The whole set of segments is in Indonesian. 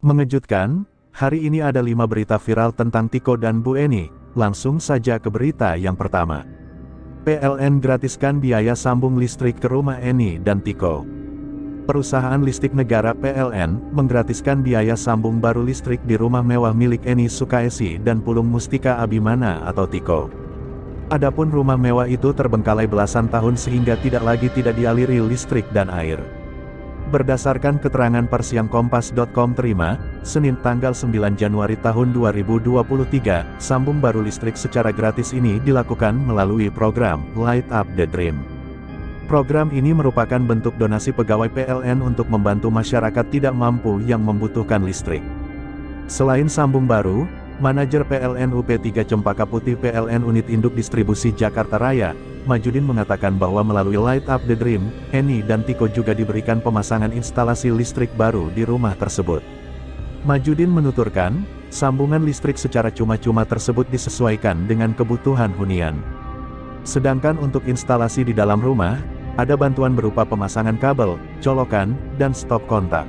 Mengejutkan, hari ini ada 5 berita viral tentang Tiko dan Bu Eni. Langsung saja ke berita yang pertama. PLN gratiskan biaya sambung listrik ke rumah Eni dan Tiko. Perusahaan listrik negara PLN menggratiskan biaya sambung baru listrik di rumah mewah milik Eni Sukaesi dan Pulung Mustika Abimana atau Tiko. Adapun rumah mewah itu terbengkalai belasan tahun sehingga tidak dialiri listrik dan air. Berdasarkan keterangan pers yang kompas.com terima, Senin tanggal 9 Januari tahun 2023, sambung baru listrik secara gratis ini dilakukan melalui program Light Up the Dream. Program ini merupakan bentuk donasi pegawai PLN untuk membantu masyarakat tidak mampu yang membutuhkan listrik. Selain sambung baru, manajer PLN UP3 Cempaka Putih PLN Unit Induk Distribusi Jakarta Raya, Majudin mengatakan bahwa melalui Light Up the Dream, Eni dan Tiko juga diberikan pemasangan instalasi listrik baru di rumah tersebut. Majudin menuturkan, sambungan listrik secara cuma-cuma tersebut disesuaikan dengan kebutuhan hunian. Sedangkan untuk instalasi di dalam rumah, ada bantuan berupa pemasangan kabel, colokan, dan stop kontak.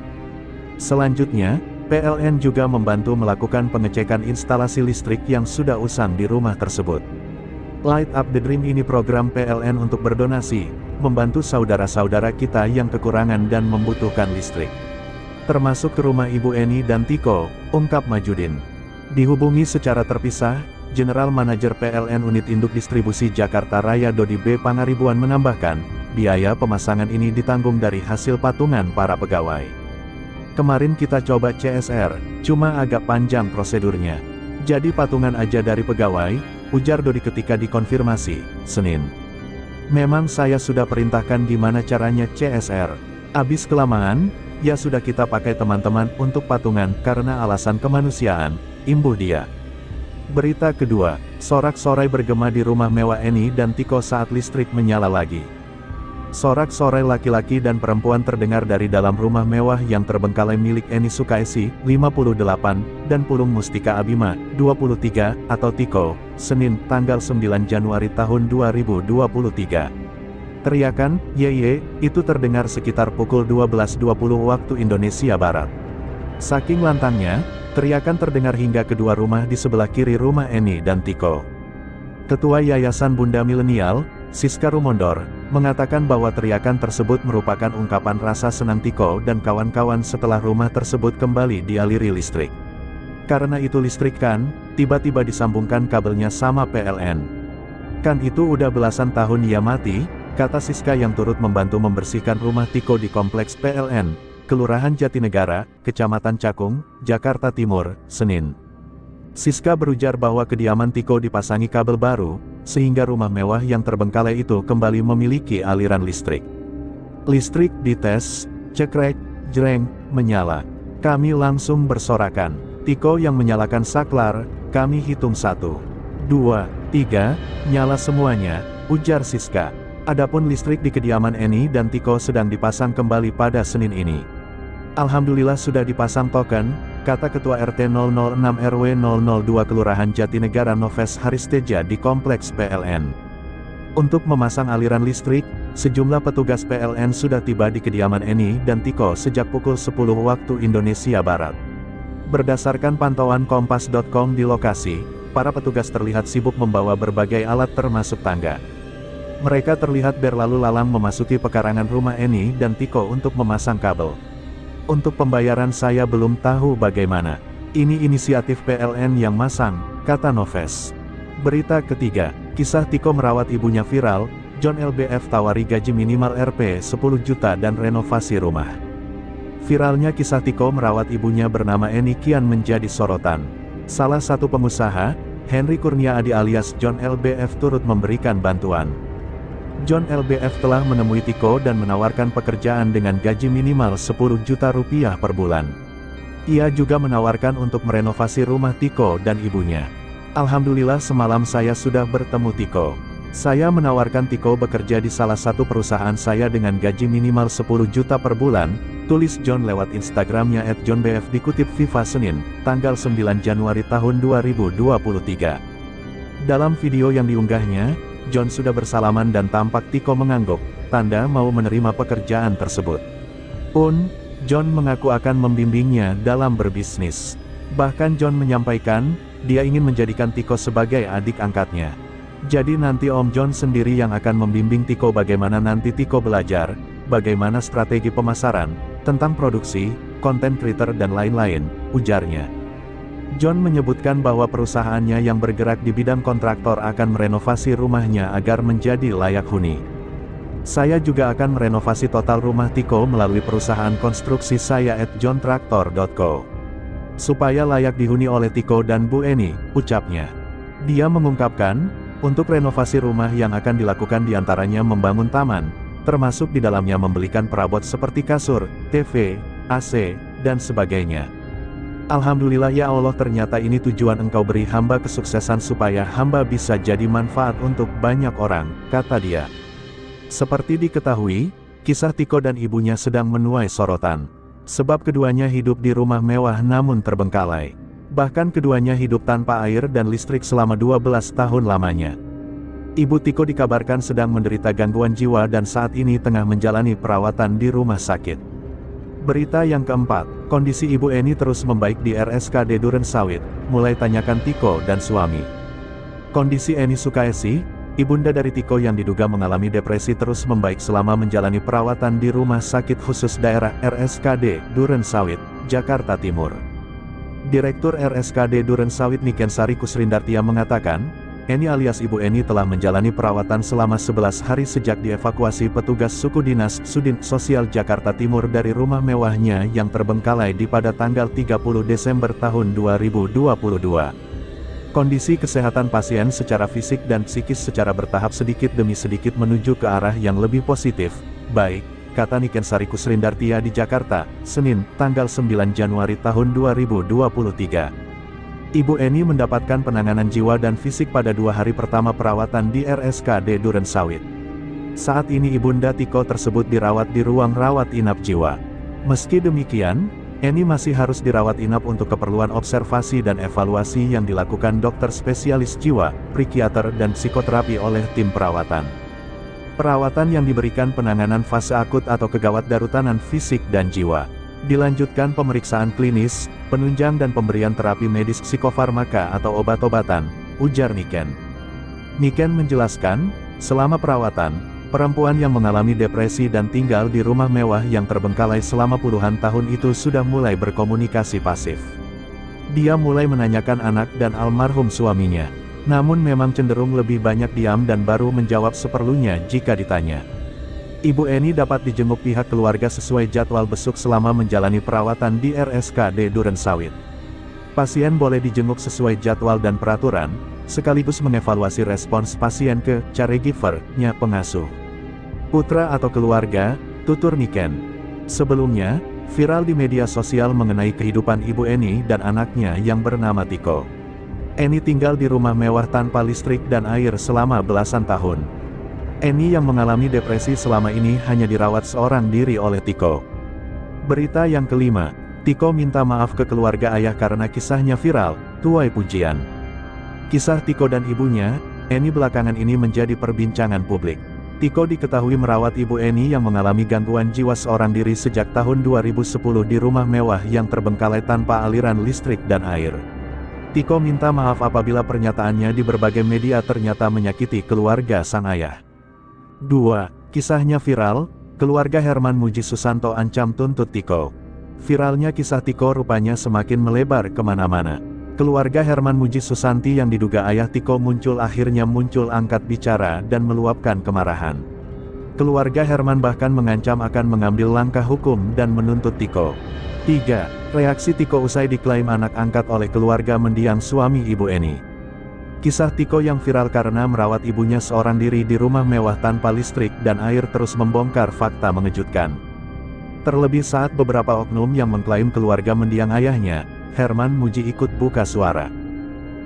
Selanjutnya, PLN juga membantu melakukan pengecekan instalasi listrik yang sudah usang di rumah tersebut. Light Up the Dream ini program PLN untuk berdonasi, membantu saudara-saudara kita yang kekurangan dan membutuhkan listrik. Termasuk ke rumah Ibu Eni dan Tiko, ungkap Majudin. Dihubungi secara terpisah, General Manager PLN Unit Induk Distribusi Jakarta Raya Dodi B. Pangaribuan menambahkan, biaya pemasangan ini ditanggung dari hasil patungan para pegawai. Kemarin kita coba CSR, cuma agak panjang prosedurnya. Jadi patungan aja dari pegawai, ujar Dodi ketika dikonfirmasi, Senin. Memang saya sudah perintahkan gimana caranya CSR. Abis kelamaan, ya sudah kita pakai teman-teman untuk patungan karena alasan kemanusiaan, imbuh dia. Berita kedua, sorak-sorai bergema di rumah mewah Eni dan Tiko saat listrik menyala lagi. Sorak-sorai laki-laki dan perempuan terdengar dari dalam rumah mewah yang terbengkalai milik Eni Sukaesi, 58, dan Pulung Mustika Abima, 23, atau Tiko, Senin, tanggal 9 Januari tahun 2023. Teriakan, "Ye," itu terdengar sekitar pukul 12.20 waktu Indonesia Barat. Saking lantangnya, teriakan terdengar hingga kedua rumah di sebelah kiri rumah Eni dan Tiko. Ketua Yayasan Bunda Milenial, Siska Rumondor, mengatakan bahwa teriakan tersebut merupakan ungkapan rasa senang Tiko dan kawan-kawan setelah rumah tersebut kembali dialiri listrik. Karena itu listrik kan, tiba-tiba disambungkan kabelnya sama PLN. Kan itu udah belasan tahun ya mati, kata Siska yang turut membantu membersihkan rumah Tiko di kompleks PLN, Kelurahan Jatinegara, Kecamatan Cakung, Jakarta Timur, Senin. Siska berujar bahwa kediaman Tiko dipasangi kabel baru, sehingga rumah mewah yang terbengkalai itu kembali memiliki aliran listrik. Listrik dites, cekrek, jreng, menyala. Kami langsung bersorakan. Tiko yang menyalakan saklar, kami hitung 1, 2, 3, nyala semuanya, ujar Siska. Adapun listrik di kediaman Eni dan Tiko sedang dipasang kembali pada Senin ini. Alhamdulillah sudah dipasang token, kata Ketua RT 006 RW 002 Kelurahan Jatinegara Noves Haristeja di Kompleks PLN. Untuk memasang aliran listrik, sejumlah petugas PLN sudah tiba di kediaman Eni dan Tiko sejak pukul 10 waktu Indonesia Barat. Berdasarkan pantauan kompas.com di lokasi, para petugas terlihat sibuk membawa berbagai alat termasuk tangga. Mereka terlihat berlalu lalang memasuki pekarangan rumah Eni dan Tiko untuk memasang kabel. Untuk pembayaran saya belum tahu bagaimana. Ini inisiatif PLN yang masang, kata Noves. Berita ketiga, kisah Tiko merawat ibunya viral, John LBF tawari gaji minimal Rp 10 juta dan renovasi rumah. Viralnya kisah Tiko merawat ibunya bernama Eni kian menjadi sorotan. Salah satu pengusaha, Henry Kurnia Adi alias John LBF turut memberikan bantuan. John LBF telah menemui Tiko dan menawarkan pekerjaan dengan gaji minimal 10 juta rupiah per bulan. Ia juga menawarkan untuk merenovasi rumah Tiko dan ibunya. Alhamdulillah semalam saya sudah bertemu Tiko. Saya menawarkan Tiko bekerja di salah satu perusahaan saya dengan gaji minimal 10 juta per bulan, tulis John lewat Instagramnya @JohnBF dikutip Viva Senin, tanggal 9 Januari tahun 2023. Dalam video yang diunggahnya, John sudah bersalaman dan tampak Tiko mengangguk, tanda mau menerima pekerjaan tersebut. John mengaku akan membimbingnya dalam berbisnis. Bahkan John menyampaikan, dia ingin menjadikan Tiko sebagai adik angkatnya. Jadi nanti Om John sendiri yang akan membimbing Tiko bagaimana nanti Tiko belajar, bagaimana strategi pemasaran, tentang produksi, konten creator dan lain-lain, ujarnya. John menyebutkan bahwa perusahaannya yang bergerak di bidang kontraktor akan merenovasi rumahnya agar menjadi layak huni. Saya juga akan merenovasi total rumah Tiko melalui perusahaan konstruksi saya @johntraktor.co. Supaya layak dihuni oleh Tiko dan Bu Eni, ucapnya. Dia mengungkapkan, untuk renovasi rumah yang akan dilakukan diantaranya membangun taman, termasuk di dalamnya membelikan perabot seperti kasur, TV, AC, dan sebagainya. Alhamdulillah ya Allah, ternyata ini tujuan Engkau beri hamba kesuksesan supaya hamba bisa jadi manfaat untuk banyak orang, kata dia. Seperti diketahui, kisah Tiko dan ibunya sedang menuai sorotan. Sebab keduanya hidup di rumah mewah namun terbengkalai. Bahkan keduanya hidup tanpa air dan listrik selama 12 tahun lamanya. Ibu Tiko dikabarkan sedang menderita gangguan jiwa dan saat ini tengah menjalani perawatan di rumah sakit. Berita yang keempat, kondisi Ibu Eni terus membaik di RSKD Durensawit, mulai tanyakan Tiko dan suami. Kondisi Eni Sukaesi, ibunda dari Tiko yang diduga mengalami depresi terus membaik selama menjalani perawatan di Rumah Sakit Khusus Daerah RSKD Durensawit, Jakarta Timur. Direktur RSKD Durensawit Niken Sari Kusrindartia mengatakan, Eni alias Ibu Eni telah menjalani perawatan selama 11 hari sejak dievakuasi petugas suku dinas Sudin Sosial Jakarta Timur dari rumah mewahnya yang terbengkalai pada tanggal 30 Desember tahun 2022. Kondisi kesehatan pasien secara fisik dan psikis secara bertahap sedikit demi sedikit menuju ke arah yang lebih positif, baik, kata Niken Sari Kusrindartia di Jakarta, Senin, tanggal 9 Januari tahun 2023. Ibu Eni mendapatkan penanganan jiwa dan fisik pada 2 hari pertama perawatan di RSKD Durensawit. Saat ini ibunda Tiko tersebut dirawat di ruang rawat inap jiwa. Meski demikian, Eni masih harus dirawat inap untuk keperluan observasi dan evaluasi yang dilakukan dokter spesialis jiwa, psikiater dan psikoterapi oleh tim perawatan. Perawatan yang diberikan penanganan fase akut atau kegawat darutanan fisik dan jiwa. Dilanjutkan pemeriksaan klinis, penunjang dan pemberian terapi medis psikofarmaka atau obat-obatan, ujar Niken. Niken menjelaskan, selama perawatan, perempuan yang mengalami depresi dan tinggal di rumah mewah yang terbengkalai selama puluhan tahun itu sudah mulai berkomunikasi pasif. Dia mulai menanyakan anak dan almarhum suaminya, namun memang cenderung lebih banyak diam dan baru menjawab seperlunya jika ditanya. Ibu Eni dapat dijenguk pihak keluarga sesuai jadwal besuk selama menjalani perawatan di RSKD Durensawit. Pasien boleh dijenguk sesuai jadwal dan peraturan, sekaligus mengevaluasi respons pasien ke caregiver-nya pengasuh. Putra atau keluarga, tutur Niken. Sebelumnya, viral di media sosial mengenai kehidupan Ibu Eni dan anaknya yang bernama Tiko. Eni tinggal di rumah mewah tanpa listrik dan air selama belasan tahun. Eni yang mengalami depresi selama ini hanya dirawat seorang diri oleh Tiko. Berita yang kelima, Tiko minta maaf ke keluarga ayah karena kisahnya viral, tuai pujian. Kisah Tiko dan ibunya, Eni belakangan ini menjadi perbincangan publik. Tiko diketahui merawat Ibu Eni yang mengalami gangguan jiwa seorang diri sejak tahun 2010 di rumah mewah yang terbengkalai tanpa aliran listrik dan air. Tiko minta maaf apabila pernyataannya di berbagai media ternyata menyakiti keluarga sang ayah. 2. Kisahnya viral, keluarga Herman Muji Susanto ancam tuntut Tiko. Viralnya kisah Tiko rupanya semakin melebar kemana-mana. Keluarga Herman Muji Susanti yang diduga ayah Tiko akhirnya muncul angkat bicara dan meluapkan kemarahan. Keluarga Herman bahkan mengancam akan mengambil langkah hukum dan menuntut Tiko. 3. Reaksi Tiko usai diklaim anak angkat oleh keluarga mendiang suami Ibu Eni. Kisah Tiko yang viral karena merawat ibunya seorang diri di rumah mewah tanpa listrik dan air terus membongkar fakta mengejutkan. Terlebih saat beberapa oknum yang mengklaim keluarga mendiang ayahnya, Herman Muji ikut buka suara.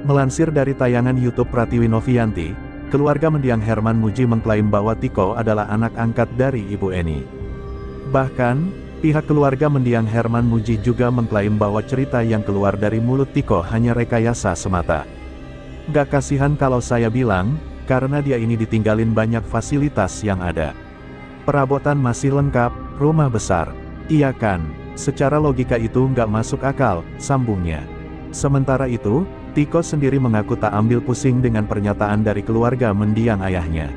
Melansir dari tayangan YouTube Pratiwi Novianti, keluarga mendiang Herman Muji mengklaim bahwa Tiko adalah anak angkat dari Ibu Eni. Bahkan, pihak keluarga mendiang Herman Muji juga mengklaim bahwa cerita yang keluar dari mulut Tiko hanya rekayasa semata. Gak kasihan kalau saya bilang, karena dia ini ditinggalin banyak fasilitas yang ada. Perabotan masih lengkap, rumah besar. Iya kan, Secara logika itu nggak masuk akal, sambungnya. Sementara itu, Tiko sendiri mengaku tak ambil pusing dengan pernyataan dari keluarga mendiang ayahnya.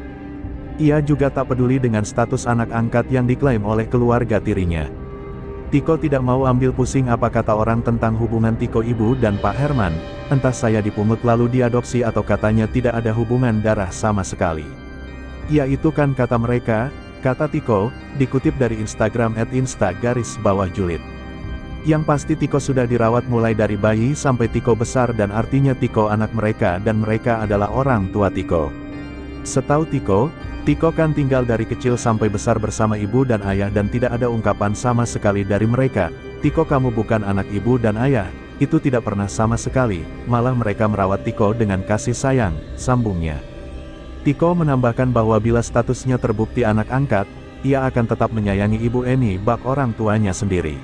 Ia juga tak peduli dengan status anak angkat yang diklaim oleh keluarga tirinya. Tiko tidak mau ambil pusing apa kata orang tentang hubungan Tiko ibu dan Pak Herman, entah saya dipungut lalu diadopsi atau katanya tidak ada hubungan darah sama sekali. Ya itu kan kata mereka, kata Tiko, dikutip dari Instagram @insta_julid. Yang pasti Tiko sudah dirawat mulai dari bayi sampai Tiko besar dan artinya Tiko anak mereka dan mereka adalah orang tua Tiko. Setahu Tiko kan tinggal dari kecil sampai besar bersama ibu dan ayah dan tidak ada ungkapan sama sekali dari mereka, Tiko kamu bukan anak ibu dan ayah, itu tidak pernah sama sekali, malah mereka merawat Tiko dengan kasih sayang, sambungnya. Tiko menambahkan bahwa bila statusnya terbukti anak angkat, ia akan tetap menyayangi Ibu Eni bak orang tuanya sendiri.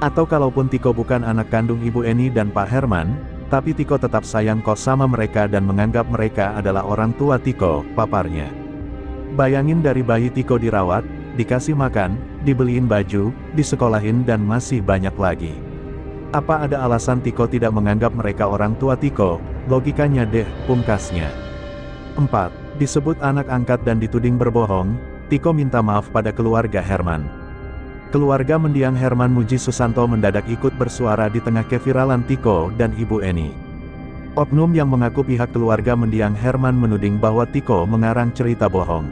Atau kalaupun Tiko bukan anak kandung Ibu Eni dan Pak Herman, tapi Tiko tetap sayang kok sama mereka dan menganggap mereka adalah orang tua Tiko, paparnya. Bayangin dari bayi Tiko dirawat, dikasih makan, dibeliin baju, disekolahin dan masih banyak lagi. Apa ada alasan Tiko tidak menganggap mereka orang tua Tiko? Logikanya deh, pungkasnya. 4. Disebut anak angkat dan dituding berbohong, Tiko minta maaf pada keluarga Herman. Keluarga mendiang Herman Muji Susanto mendadak ikut bersuara di tengah keviralan Tiko dan Ibu Eni. Oknum yang mengaku pihak keluarga mendiang Herman menuding bahwa Tiko mengarang cerita bohong.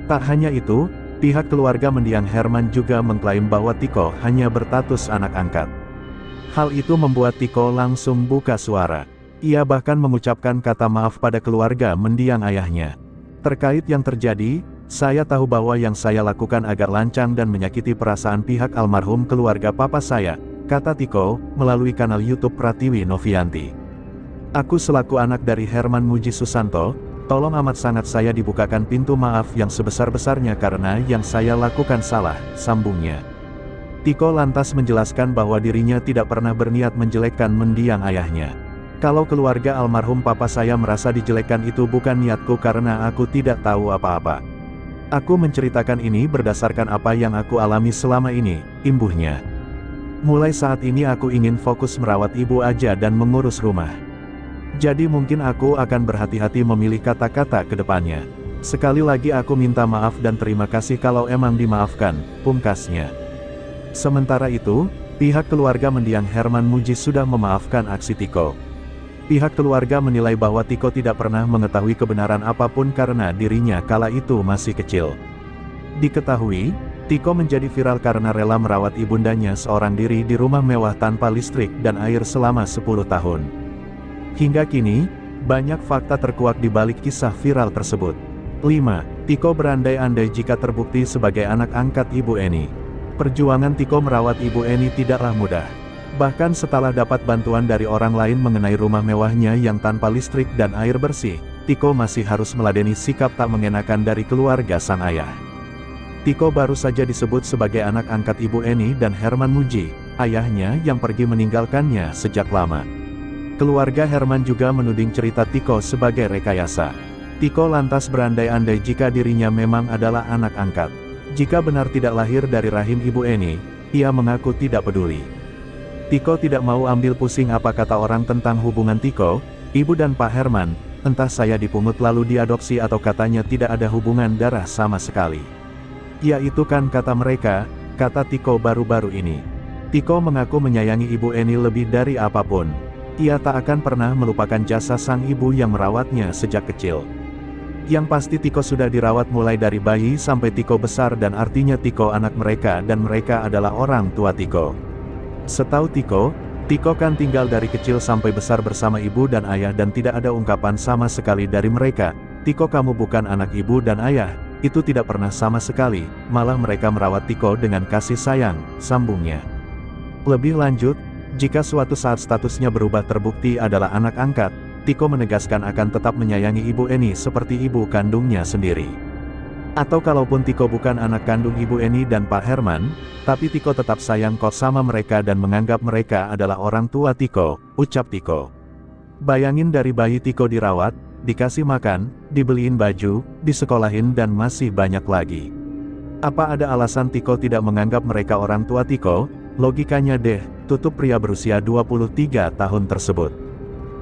Tak hanya itu, pihak keluarga mendiang Herman juga mengklaim bahwa Tiko hanya berstatus anak angkat. Hal itu membuat Tiko langsung buka suara. Ia bahkan mengucapkan kata maaf pada keluarga mendiang ayahnya. Terkait yang terjadi, saya tahu bahwa yang saya lakukan agak lancang dan menyakiti perasaan pihak almarhum keluarga papa saya, kata Tiko, melalui kanal YouTube Pratiwi Novianti. Aku selaku anak dari Herman Muji Susanto, tolong amat sangat saya dibukakan pintu maaf yang sebesar-besarnya karena yang saya lakukan salah, sambungnya. Tiko lantas menjelaskan bahwa dirinya tidak pernah berniat menjelekkan mendiang ayahnya. Kalau keluarga almarhum papa saya merasa dijelekkan itu bukan niatku karena aku tidak tahu apa-apa. Aku menceritakan ini berdasarkan apa yang aku alami selama ini, imbuhnya. Mulai saat ini aku ingin fokus merawat ibu aja dan mengurus rumah. Jadi mungkin aku akan berhati-hati memilih kata-kata ke depannya. Sekali lagi aku minta maaf dan terima kasih kalau emang dimaafkan, pungkasnya. Sementara itu, pihak keluarga mendiang Herman Muji sudah memaafkan aksi Tiko. Pihak keluarga menilai bahwa Tiko tidak pernah mengetahui kebenaran apapun karena dirinya kala itu masih kecil. Diketahui, Tiko menjadi viral karena rela merawat ibundanya seorang diri di rumah mewah tanpa listrik dan air selama 10 tahun. Hingga kini, banyak fakta terkuak di balik kisah viral tersebut. 5. Tiko berandai-andai jika terbukti sebagai anak angkat Ibu Eni. Perjuangan Tiko merawat Ibu Eni tidaklah mudah. Bahkan setelah dapat bantuan dari orang lain mengenai rumah mewahnya yang tanpa listrik dan air bersih, Tiko masih harus meladeni sikap tak mengenakan dari keluarga sang ayah. Tiko baru saja disebut sebagai anak angkat Ibu Eni dan Herman Muji, ayahnya yang pergi meninggalkannya sejak lama. Keluarga Herman juga menuding cerita Tiko sebagai rekayasa. Tiko lantas berandai-andai jika dirinya memang adalah anak angkat. Jika benar tidak lahir dari rahim Ibu Eni, ia mengaku tidak peduli. Tiko tidak mau ambil pusing apa kata orang tentang hubungan Tiko, Ibu dan Pak Herman, entah saya dipungut lalu diadopsi atau katanya tidak ada hubungan darah sama sekali. Ya itu kan kata mereka, kata Tiko baru-baru ini. Tiko mengaku menyayangi Ibu Eni lebih dari apapun. Ia tak akan pernah melupakan jasa sang ibu yang merawatnya sejak kecil. Yang pasti Tiko sudah dirawat mulai dari bayi sampai Tiko besar dan artinya Tiko anak mereka dan mereka adalah orang tua Tiko. Setahu Tiko kan tinggal dari kecil sampai besar bersama ibu dan ayah dan tidak ada ungkapan sama sekali dari mereka, Tiko kamu bukan anak ibu dan ayah, itu tidak pernah sama sekali, malah mereka merawat Tiko dengan kasih sayang, sambungnya. Lebih lanjut, jika suatu saat statusnya berubah terbukti adalah anak angkat, Tiko menegaskan akan tetap menyayangi Ibu Eni seperti ibu kandungnya sendiri. Atau kalaupun Tiko bukan anak kandung Ibu Eni dan Pak Herman, tapi Tiko tetap sayang kok sama mereka dan menganggap mereka adalah orang tua Tiko, ucap Tiko. Bayangin dari bayi Tiko dirawat, dikasih makan, dibeliin baju, disekolahin dan masih banyak lagi. Apa ada alasan Tiko tidak menganggap mereka orang tua Tiko? Logikanya deh, tutup pria berusia 23 tahun tersebut.